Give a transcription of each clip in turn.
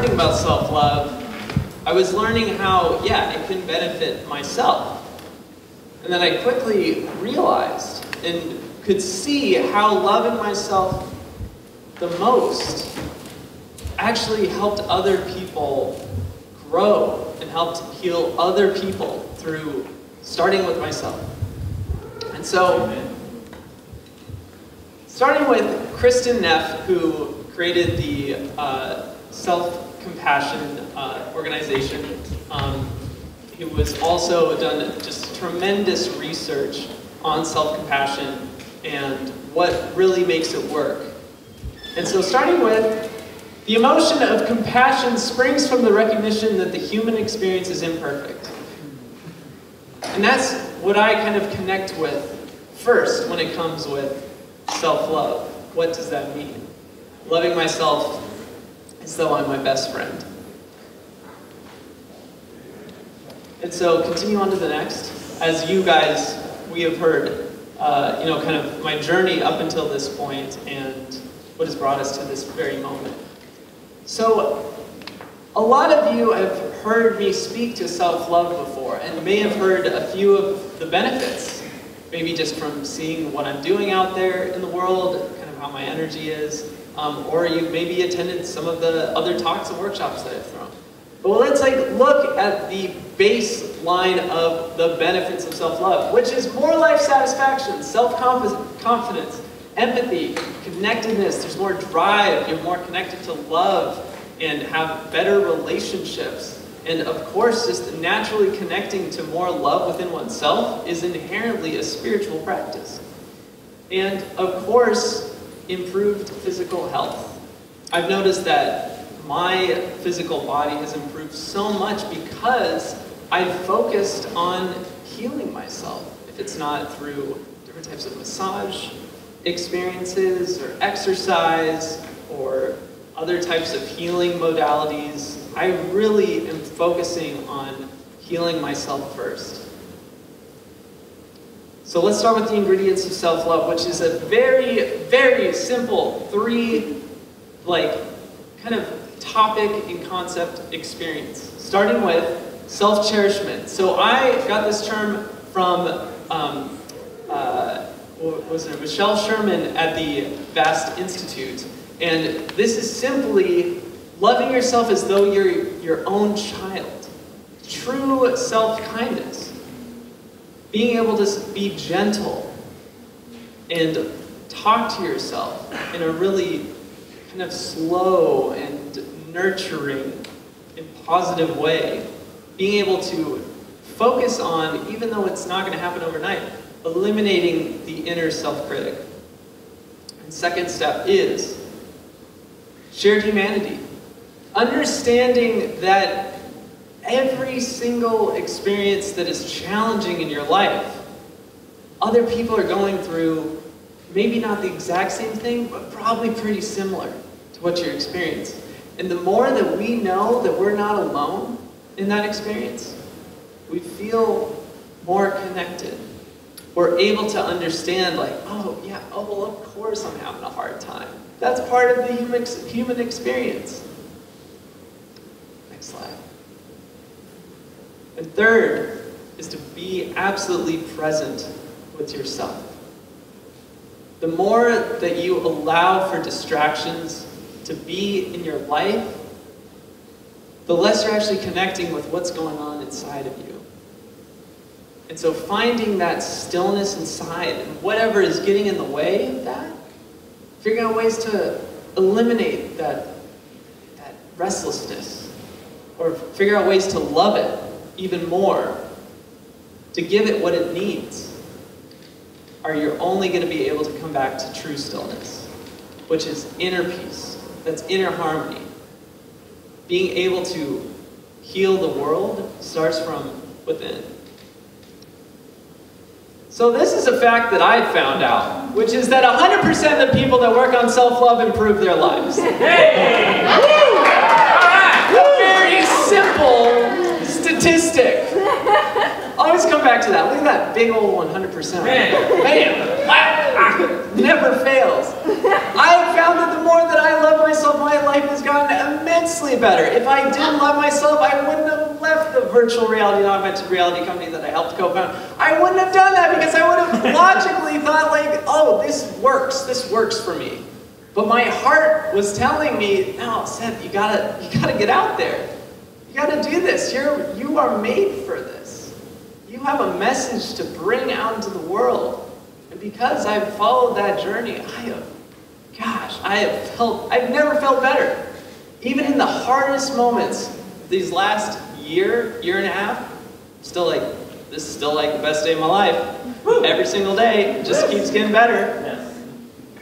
learning about self-love, I was learning how, yeah, it can benefit myself. And then I quickly realized and could see how loving myself the most actually helped other people grow and helped heal other people through starting with myself. And so, starting with Kristen Neff, who created the self-compassion organization, who has also done just tremendous research on self-compassion and what really makes it work. And so starting with, the emotion of compassion springs from the recognition that the human experience is imperfect. And that's what I kind of connect with first when it comes with self-love. What does that mean? Loving myself as though I'm my best friend. And so continue on to the next. As you guys, we have heard, kind of my journey up until this point and what has brought us to this very moment. So, a lot of you have heard me speak to self-love before and may have heard a few of the benefits. Maybe just from seeing what I'm doing out there in the world, kind of how my energy is, or you've maybe attended some of the other talks and workshops that I've thrown. But let's look at the baseline of the benefits of self-love, which is more life satisfaction, self-confidence, empathy, connectedness. There's more drive. You're more connected to love and have better relationships. And of course, just naturally connecting to more love within oneself is inherently a spiritual practice. And of course, improved physical health. I've noticed that my physical body has improved so much because I've focused on healing myself. If it's not through different types of massage experiences or exercise or other types of healing modalities, I really am focusing on healing myself first. So let's start with the ingredients of self-love, which is a very, very simple three, kind of topic and concept experience. Starting with self-cherishment. So I got this term from, Michelle Sherman at the Vast Institute. And this is simply loving yourself as though you're your own child. True self-kindness. Being able to be gentle and talk to yourself in a really kind of slow and nurturing and positive way. Being able to focus on, even though it's not going to happen overnight, eliminating the inner self-critic. And second step is shared humanity. Understanding that every single experience that is challenging in your life, other people are going through maybe not the exact same thing, but probably pretty similar to what you're experiencing. And the more that we know that we're not alone in that experience, we feel more connected. We're able to understand, well, of course I'm having a hard time. That's part of the human experience. Next slide. And third is to be absolutely present with yourself. The more that you allow for distractions to be in your life, the less you're actually connecting with what's going on inside of you. And so finding that stillness inside and whatever is getting in the way of that, figuring out ways to eliminate that restlessness, or figure out ways to love it even more, to give it what it needs, are you're only going to be able to come back to true stillness, which is inner peace. That's inner harmony. Being able to heal the world starts from within. So this is a fact that I found out, which is that 100% of the people that work on self-love improve their lives. Hey! Woo! A very simple statistic. Always come back to that. Look at that big old 100%. Bam! Never fails. I have found that the more that I love myself, my life has gotten immensely obviously better. If I didn't love myself, I wouldn't have left the virtual reality and augmented reality company that I helped co-found. I wouldn't have done that because I would have logically thought like, oh, this works for me. But my heart was telling me, no, Seth, you gotta get out there. You gotta do this. You are made for this. You have a message to bring out into the world. And because I've followed that journey, I've never felt better. Even in the hardest moments, these last year and a half, still like, this is still like the best day of my life. Every single day, it just keeps getting better.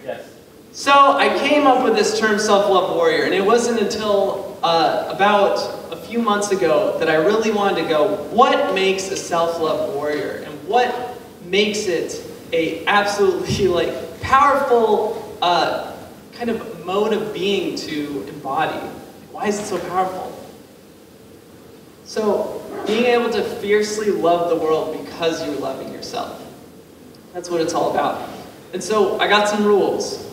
Yes. So I came up with this term self-love warrior, and it wasn't until about a few months ago that I really wanted to go, what makes a self-love warrior? And what makes it a absolutely like powerful kind of mode of being to embody? Why is it so powerful? So, being able to fiercely love the world because you're loving yourself. That's what it's all about. And so, I got some rules.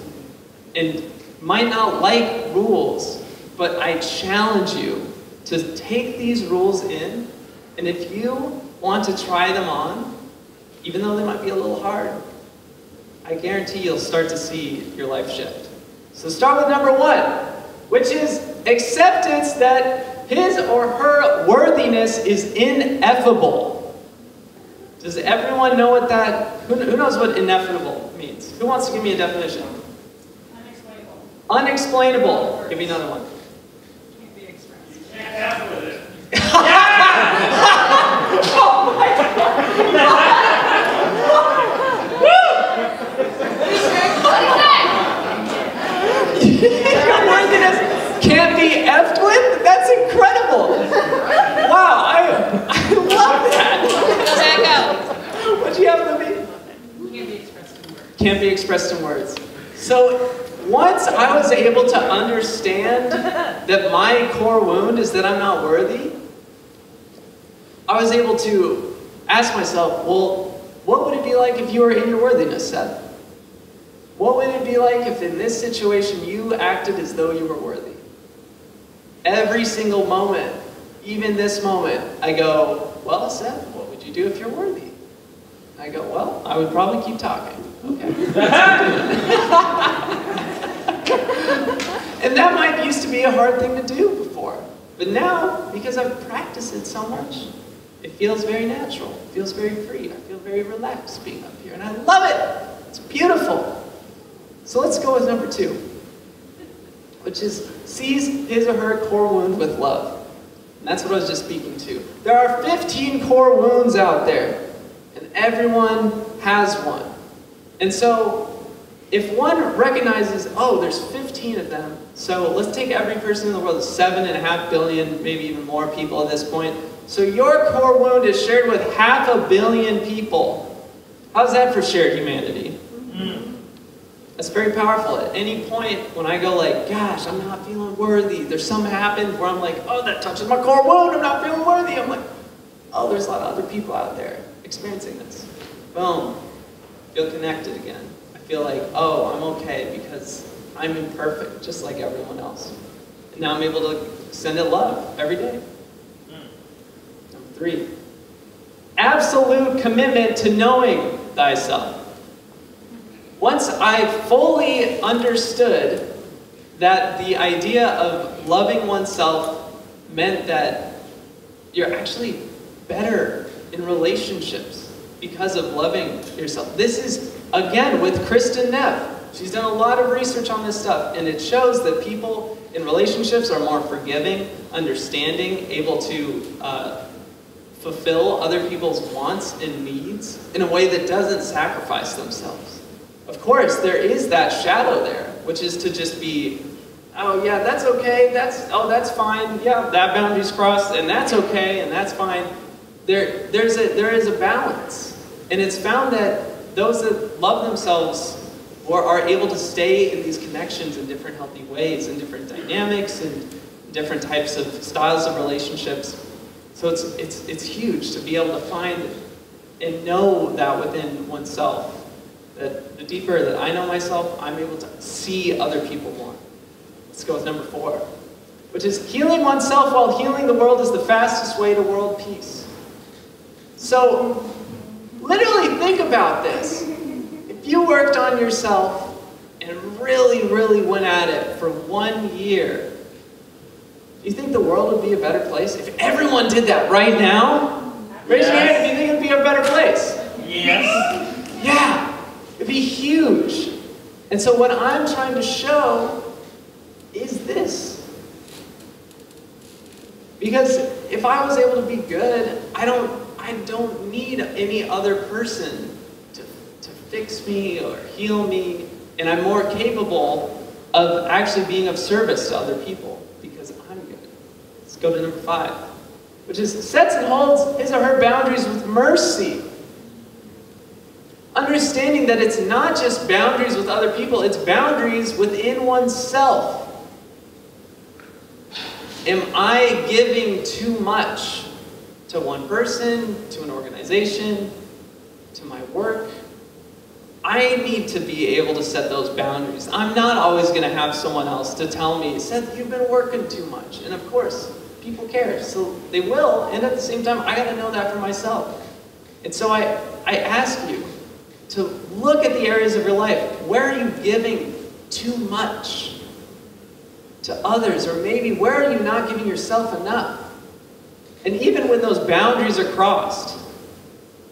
And might not like rules, but I challenge you to take these rules in, and if you want to try them on, even though they might be a little hard, I guarantee you'll start to see your life shift. So start with number 1, which is acceptance that his or her worthiness is ineffable. Does everyone know what that, who knows what ineffable means? Who wants to give me a definition? Unexplainable. Unexplainable. Give me another one. Can't be expressed. You can't have with it. Oh my God. Your worthiness can't be effed with? That's incredible. Wow, I love that. How's that go? What'd you have, Libby? Can't be expressed in words. Can't be expressed in words. So once I was able to understand that my core wound is that I'm not worthy, I was able to ask myself, well, what would it be like if you were in your worthiness, Seth? What would it be like if in this situation you acted as though you were worthy? Every single moment, even this moment, I go, well, Seth, what would you do if you're worthy? I go, well, I would probably keep talking. Okay. And that might used to be a hard thing to do before. But now, because I've practiced it so much, it feels very natural. It feels very free. I feel very relaxed being up here. And I love it. It's beautiful. So let's go with number 2, which is sees his or her core wound with love. And that's what I was just speaking to. There are 15 core wounds out there, and everyone has one. And so if one recognizes, oh, there's 15 of them, so let's take every person in the world, 7.5 billion, maybe even more people at this point. So your core wound is shared with 500 million people. How's that for shared humanity? That's very powerful. At any point when I go like, gosh, I'm not feeling worthy, there's something happened where I'm like, oh, that touches my core wound, I'm not feeling worthy. I'm like, oh, there's a lot of other people out there experiencing this. Boom. Feel connected again. I feel like, oh, I'm okay because I'm imperfect, just like everyone else. And now I'm able to send it love every day. Number 3. Absolute commitment to knowing thyself. Once I fully understood that the idea of loving oneself meant that you're actually better in relationships because of loving yourself. This is, again, with Kristen Neff. She's done a lot of research on this stuff, and it shows that people in relationships are more forgiving, understanding, able to fulfill other people's wants and needs in a way that doesn't sacrifice themselves. Of course, there is that shadow there, which is to just be, oh yeah, that's okay, that's fine, yeah, that boundary's crossed, and that's okay, and that's fine. There is a balance. And it's found that those that love themselves or are able to stay in these connections in different healthy ways, in different dynamics, and different types of styles of relationships. So it's huge to be able to find and know that within oneself. That the deeper that I know myself, I'm able to see other people more. Let's go with number 4. which is healing oneself while healing the world is the fastest way to world peace. So, literally think about this. If you worked on yourself and really, really went at it for 1 year, do you think the world would be a better place? If everyone did that right now, raise your hand if you think it would be a better place. Yes. Yeah, it'd be huge. And so what I'm trying to show is this. Because if I was able to be good, I don't need any other person to fix me or heal me, and I'm more capable of actually being of service to other people because I'm good. Let's go to number 5, which is sets and holds his or her boundaries with mercy. Understanding that it's not just boundaries with other people, it's boundaries within oneself. Am I giving too much to one person, to an organization, to my work? I need to be able to set those boundaries. I'm not always going to have someone else to tell me, Seth, you've been working too much. And of course, people care, so they will. And at the same time, I got to know that for myself. And so I ask you to look at the areas of your life. Where are you giving too much to others? Or maybe where are you not giving yourself enough? And even when those boundaries are crossed,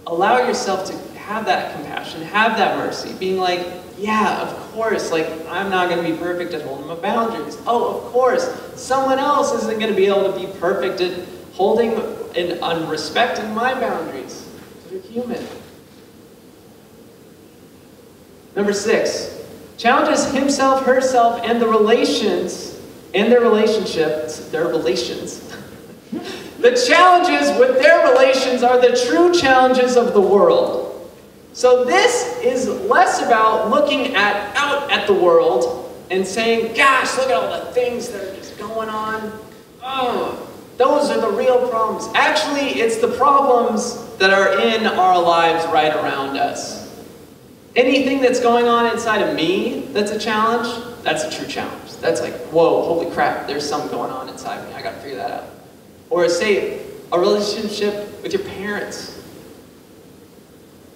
allow yourself to have that compassion, have that mercy, being like, yeah, of course, like, I'm not going to be perfect at holding my boundaries. Oh, of course, someone else isn't going to be able to be perfect at holding and respecting my boundaries. They're human. Number 6, challenges himself, herself, and their relations. The challenges with their relations are the true challenges of the world. So this is less about looking out at the world and saying, gosh, look at all the things that are just going on. Oh, those are the real problems. Actually, it's the problems that are in our lives right around us. Anything that's going on inside of me that's a challenge, that's a true challenge. That's like, whoa, holy crap, there's something going on inside me. I got to figure that out. Or say, a relationship with your parents.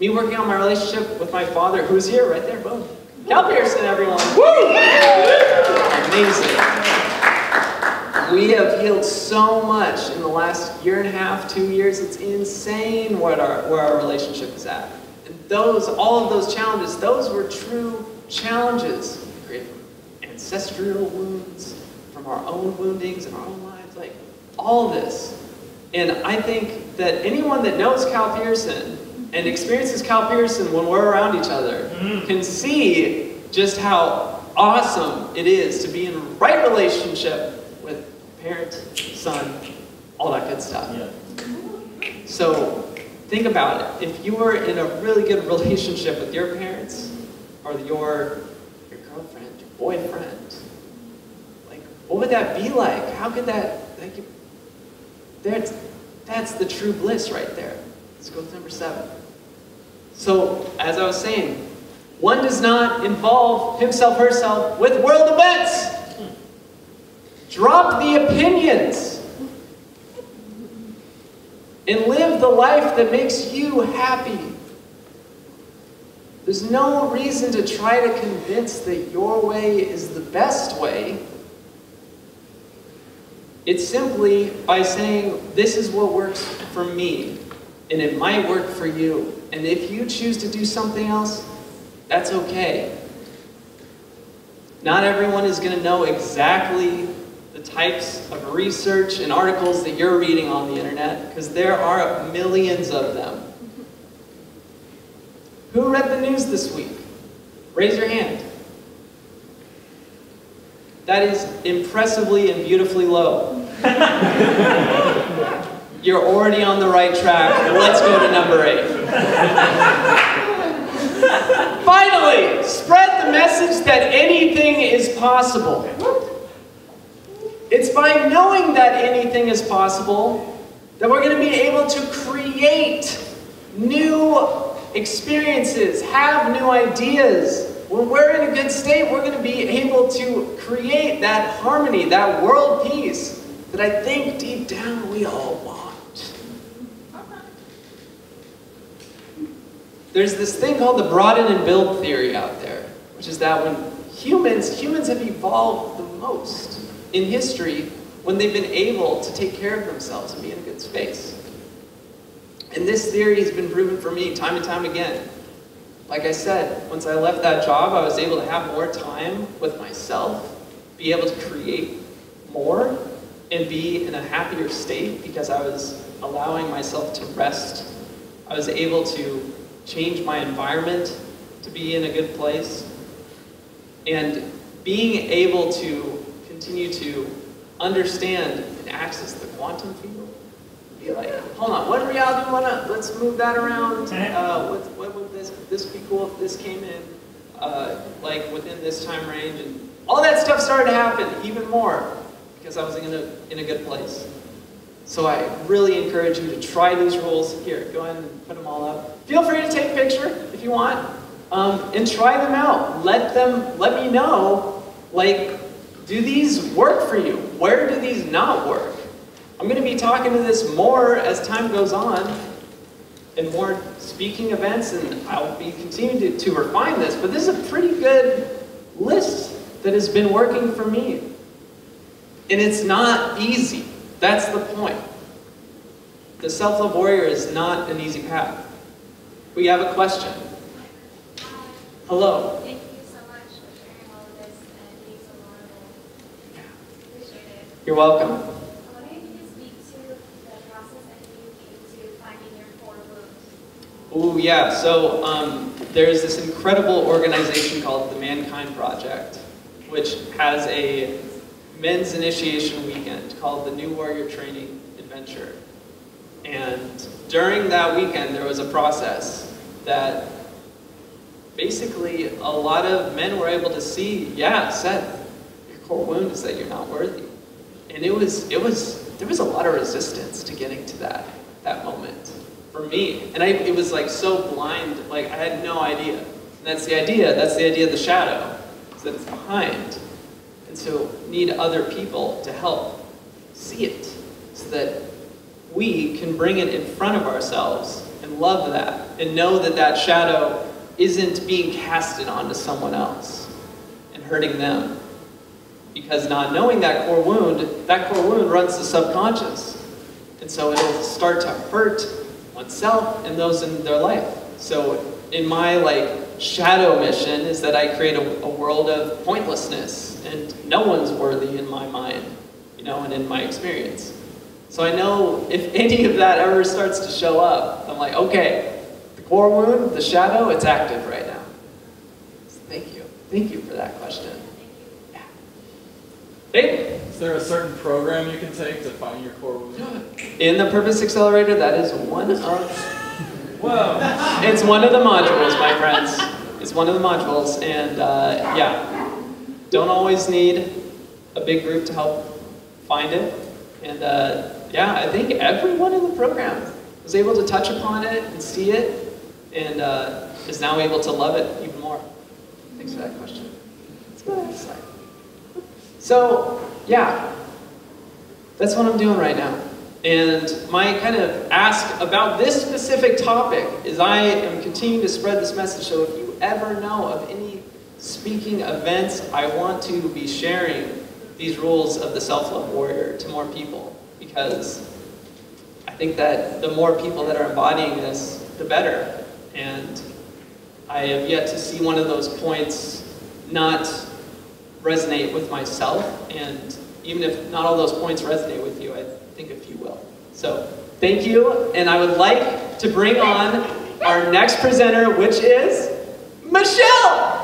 Me working on my relationship with my father, who's here, right there, boom. Cal Pearson, everyone. Woo! Amazing. We have healed so much in the last 1.5 2 years. It's insane where our relationship is at. And all of those challenges, those were true challenges created from ancestral wounds, from our own woundings in our own lives, like all this. And I think that anyone that knows Cal Pearson and experiences Cal Pearson when we're around each other can see just how awesome it is to be in right relationship with parent, son, all that good stuff. Yeah. So think about it. If you were in a really good relationship with your parents or your girlfriend, your boyfriend, like, what would that be like? How could that, like, that's the true bliss right there. Let's go to number 7. So, as I was saying, one does not involve himself, herself with world events. Drop the opinions and live the life that makes you happy. There's no reason to try to convince that your way is the best way. It's simply by saying, this is what works for me, and it might work for you. And if you choose to do something else, that's okay. Not everyone is going to know exactly the types of research and articles that you're reading on the internet, because there are millions of them. Who read the news this week? Raise your hand. That is impressively and beautifully low. You're already on the right track. Let's go to number 8. Finally, spread the message that anything is possible. It's by knowing that anything is possible that we're going to be able to create new experiences, have new ideas, when we're in a good state, we're going to be able to create that harmony, that world peace that I think deep down we all want. There's this thing called the broaden and build theory out there, which is that when humans have evolved the most in history when they've been able to take care of themselves and be in a good space. And this theory has been proven for me time and time again. Like I said, once I left that job, I was able to have more time with myself, be able to create more, and be in a happier state because I was allowing myself to rest. I was able to change my environment to be in a good place. And being able to continue to understand and access the quantum field, be like, hold on, what reality do we want to, let's move that around. What would this be cool if this came in, like within this time range, and all that stuff started to happen even more because I was in a good place. So I really encourage you to try these rules. Here, go ahead and put them all up. Feel free to take a picture if you want, and try them out. Let me know, like, do these work for you? Where do these not work? I'm going to be talking to this more as time goes on, and more speaking events, and I'll be continuing to refine this, but this is a pretty good list that has been working for me. And it's not easy. That's the point. The self-love warrior is not an easy path. We have a question. Hello. Thank you so much for sharing all of this and being so vulnerable. Appreciate it. You're welcome. I wonder if you could speak to the process that you came to finding your core wounds. Oh yeah, so there's this incredible organization called the Mankind Project, which has a men's initiation weekend called the New Warrior Training Adventure. And during that weekend, there was a process that basically a lot of men were able to see, yeah, Seth, your core wound is that you're not worthy. And there was a lot of resistance to getting to that moment for me. And it was like so blind, like I had no idea. And that's the idea of the shadow, is that it's behind. And so need other people to help see it so that we can bring it in front of ourselves and love that and know that that shadow isn't being casted onto someone else and hurting them. Because not knowing that core wound runs the subconscious. And so it'll start to hurt oneself and those in their life. So in my shadow mission is that I create a world of pointlessness, and no one's worthy in my mind, and in my experience. So I know if any of that ever starts to show up, I'm like, okay, the core wound, the shadow, it's active right now. So thank you for that question. Yeah. Hey. Is there a certain program you can take to find your core wound? In the Purpose Accelerator, that is one of... Whoa! It's one of the modules, my friends. It's one of the modules, and yeah, don't always need a big group to help find it. And yeah, I think everyone in the program was able to touch upon it and see it, and is now able to love it even more. Thanks for that question. Let's go to the next slide. So yeah, that's what I'm doing right now. And my kind of ask about this specific topic is I am continuing to spread this message. So if you ever know of any speaking events, I want to be sharing these rules of the self-love warrior to more people, because I think that the more people that are embodying this, the better. And I have yet to see one of those points not resonate with myself, and even if not all those points resonate with you, I think a few will. So thank you, and I would like to bring on our next presenter, which is Michelle!